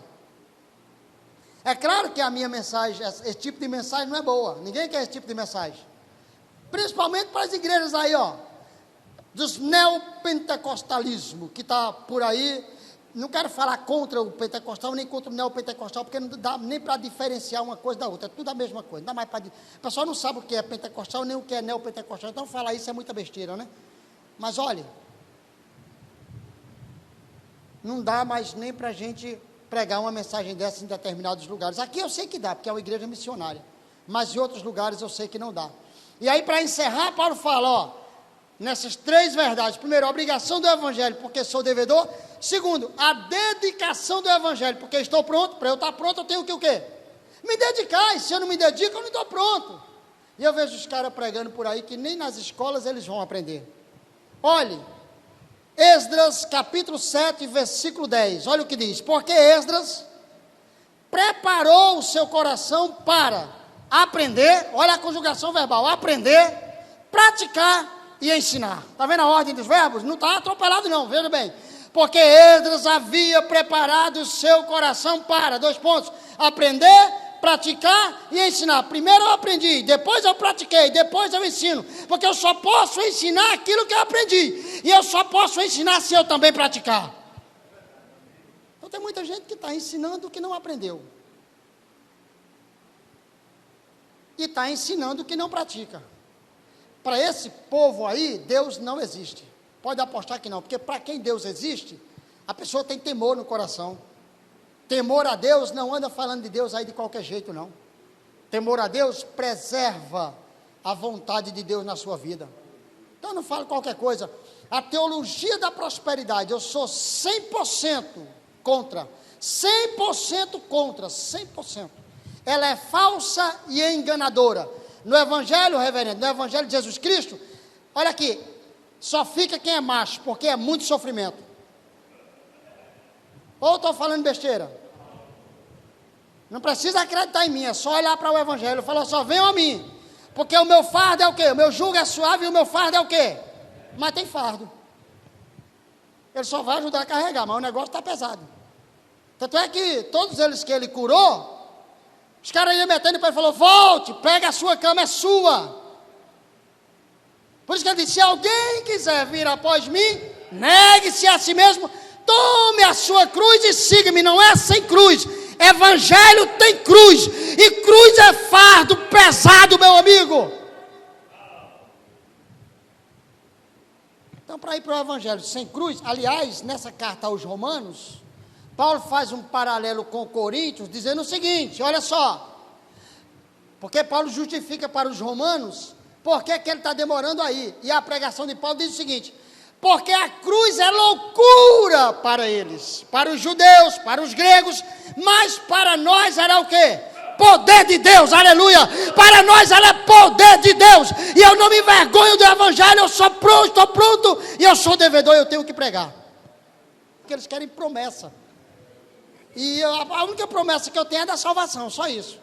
É claro que a minha mensagem, esse tipo de mensagem não é boa, ninguém quer esse tipo de mensagem. Principalmente para as igrejas aí, dos neopentecostalismo, que está por aí. Não quero falar contra o pentecostal, nem contra o neopentecostal, porque não dá nem para diferenciar uma coisa da outra, é tudo a mesma coisa. Não dá mais para... O pessoal não sabe o que é pentecostal, nem o que é neopentecostal, então falar isso é muita besteira, né? Mas olha, não dá mais nem para a gente pregar uma mensagem dessa em determinados lugares. Aqui eu sei que dá, porque é uma igreja missionária, mas em outros lugares eu sei que não dá. E aí, para encerrar, Paulo fala, nessas 3 verdades. Primeiro, a obrigação do evangelho, porque sou devedor. Segundo, a dedicação do evangelho, porque estou pronto. Para eu estar pronto, eu tenho que o quê? Me dedicar, e se eu não me dedico, eu não estou pronto. E eu vejo os caras pregando por aí, que nem nas escolas eles vão aprender. Olhe, Esdras, capítulo 7, versículo 10, olha o que diz, porque Esdras preparou o seu coração para aprender, olha a conjugação verbal, aprender, praticar e ensinar. Está vendo a ordem dos verbos? Não está atropelado não, veja bem. Porque Esdras havia preparado o seu coração para, 2 pontos, aprender, praticar e ensinar. Primeiro eu aprendi, depois eu pratiquei, depois eu ensino. Porque eu só posso ensinar aquilo que eu aprendi. E eu só posso ensinar se eu também praticar. Então tem muita gente que está ensinando o que não aprendeu. E está ensinando o que não pratica. Para esse povo aí, Deus não existe. Pode apostar que não, porque para quem Deus existe, a pessoa tem temor no coração. Temor a Deus não anda falando de Deus aí de qualquer jeito, não. Temor a Deus preserva a vontade de Deus na sua vida. Então eu não falo qualquer coisa. A teologia da prosperidade, eu sou 100% contra. 100% contra, 100%. Ela é falsa e enganadora. No evangelho, reverendo, no evangelho de Jesus Cristo, olha aqui, só fica quem é macho, porque é muito sofrimento. Ou estou falando besteira? Não precisa acreditar em mim, é só olhar para o evangelho e falar só, venham a mim, porque o meu fardo é o quê? O meu jugo é suave e o meu fardo é o quê? Mas tem fardo. Ele só vai ajudar a carregar, mas o negócio está pesado. Tanto é que todos eles que ele curou, os caras iam metendo para ele e falou, volte, pega a sua cama, é sua. Por isso que ele disse, se alguém quiser vir após mim, negue-se a si mesmo, tome a sua cruz e siga-me. Não é sem cruz, evangelho tem cruz, e cruz é fardo pesado, meu amigo. Então, para ir para o evangelho sem cruz, aliás, nessa carta aos Romanos, Paulo faz um paralelo com Coríntios, dizendo o seguinte, olha só, porque Paulo justifica para os romanos, por que ele está demorando aí, e a pregação de Paulo diz o seguinte, porque a cruz é loucura para eles, para os judeus, para os gregos, mas para nós era o quê? Poder de Deus, aleluia. Para nós ela é poder de Deus, e eu não me envergonho do evangelho. Eu sou pronto, estou pronto, e eu sou devedor, eu tenho que pregar, porque eles querem promessa, e a única promessa que eu tenho é da salvação, só isso.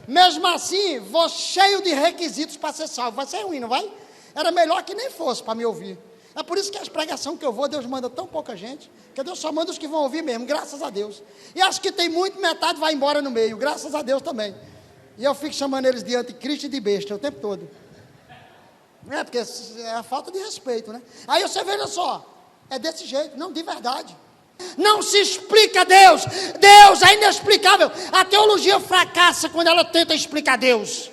Mesmo assim, vou cheio de requisitos para ser salvo. Vai ser ruim, não vai? Era melhor que nem fosse para me ouvir. É por isso que as pregações que eu vou, Deus manda tão pouca gente, que Deus só manda os que vão ouvir mesmo, graças a Deus. E acho que tem muito, metade vai embora no meio, graças a Deus também. E eu fico chamando eles de anticristo e de besta o tempo todo. Porque é a falta de respeito, né? Aí você veja só, é desse jeito, não, de verdade. Não se explica Deus, Deus é inexplicável. A teologia fracassa quando ela tenta explicar Deus.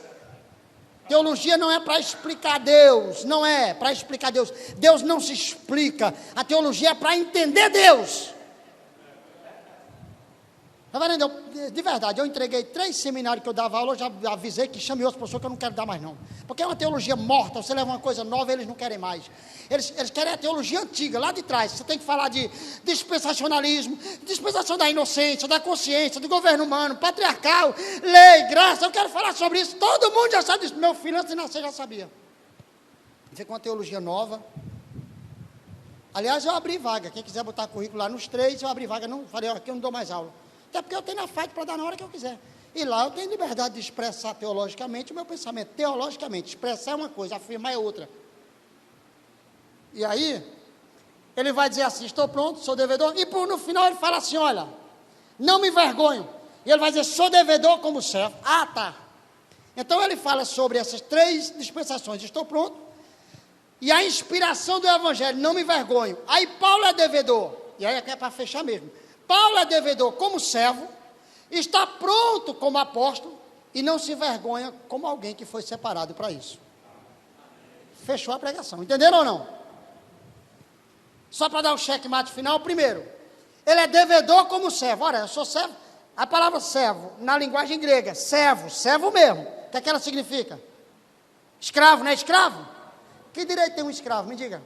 Teologia não é para explicar Deus, não é para explicar Deus. Deus não se explica. A teologia é para entender Deus. Tá vendo? De verdade, eu entreguei 3 seminários que eu dava aula, eu já avisei que chame outras pessoas que eu não quero dar mais não. Porque é uma teologia morta, você leva uma coisa nova, eles não querem mais. Eles querem a teologia antiga, lá de trás. Você tem que falar de dispensacionalismo, dispensação da inocência, da consciência, do governo humano, patriarcal, lei, graça. Eu quero falar sobre isso, todo mundo já sabe disso. Meu filho antes de nascer já sabia. Fica uma teologia nova. Aliás, eu abri vaga, quem quiser botar currículo lá nos 3, eu abri vaga, não falei, ó, aqui eu não dou mais aula. Até porque eu tenho na FAT para dar na hora que eu quiser. E lá eu tenho liberdade de expressar teologicamente o meu pensamento. Teologicamente, expressar é uma coisa, afirmar é outra. E aí, ele vai dizer assim, estou pronto, sou devedor. E no final ele fala assim, olha, não me envergonho. E ele vai dizer, sou devedor como servo. Ah, tá. Então ele fala sobre essas 3 dispensações, estou pronto. E a inspiração do evangelho, não me envergonho. Aí Paulo é devedor. E aí é para fechar mesmo. Paulo é devedor como servo, está pronto como apóstolo e não se envergonha como alguém que foi separado para isso. Fechou a pregação, entenderam ou não? Só para dar o checkmate final, primeiro, ele é devedor como servo. Olha, eu sou servo, a palavra servo, na linguagem grega, servo mesmo, o que é que ela significa? Escravo, não é escravo? Que direito tem um escravo, me diga.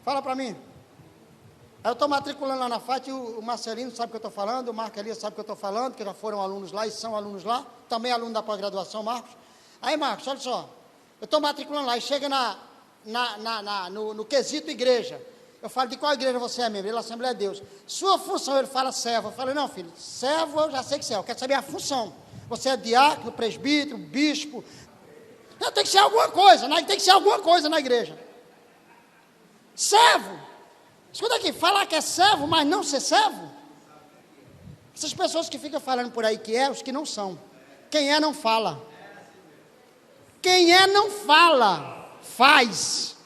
Fala para mim. Eu estou matriculando lá na FAT, o Marcelino sabe o que eu estou falando, o Marco Elias sabe o que eu estou falando, que já foram alunos lá e são alunos lá, também aluno da pós-graduação, Marcos. Aí, Marcos, olha só, eu estou matriculando lá e chega no quesito igreja. Eu falo, de qual igreja você é membro? Ele é Assembleia de Deus. Sua função, ele fala servo. Eu falo, não, filho, servo eu já sei que você é, eu quero saber a função. Você é diácono, presbítero, bispo. Não, tem que ser alguma coisa, né? Tem que ser alguma coisa na igreja. Servo. Escuta aqui, falar que é servo, mas não ser servo? Essas pessoas que ficam falando por aí que é, os que não são. Quem é não fala. Quem é não fala, faz.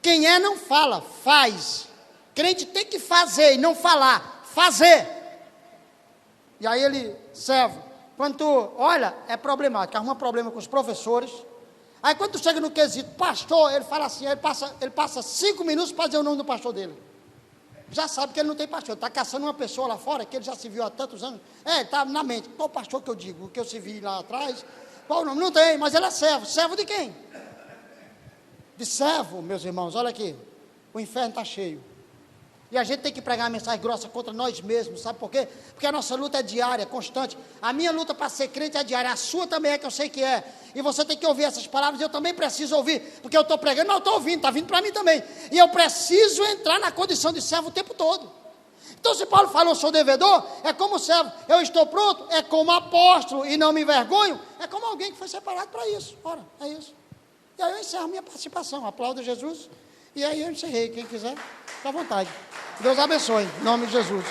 Quem é não fala, faz. Crente tem que fazer e não falar, fazer. E aí ele, servo, quando tu, olha, é problemático, arruma problema com os professores. Aí quando tu chega no quesito pastor, ele fala assim, ele passa 5 minutos para dizer o nome do pastor dele. Já sabe que ele não tem pastor, está caçando uma pessoa lá fora, que ele já se viu há tantos anos. Está na mente, qual pastor que eu digo, o que eu se vi lá atrás, qual o nome? Não tem, mas ele é servo. Servo de quem? De servo, meus irmãos, olha aqui, o inferno está cheio. E a gente tem que pregar uma mensagem grossa contra nós mesmos, sabe por quê? Porque a nossa luta é diária, constante. A minha luta para ser crente é diária, a sua também é, que eu sei que é. E você tem que ouvir essas palavras, eu também preciso ouvir, porque eu estou pregando, mas eu estou ouvindo, está vindo para mim também. E eu preciso entrar na condição de servo o tempo todo. Então se Paulo falou, sou devedor, é como servo, eu estou pronto, é como apóstolo e não me envergonho, é como alguém que foi separado para isso. Ora, é isso. E aí eu encerro minha participação, aplaudo Jesus, e aí eu encerrei, quem quiser, fica à vontade. Deus abençoe, em nome de Jesus.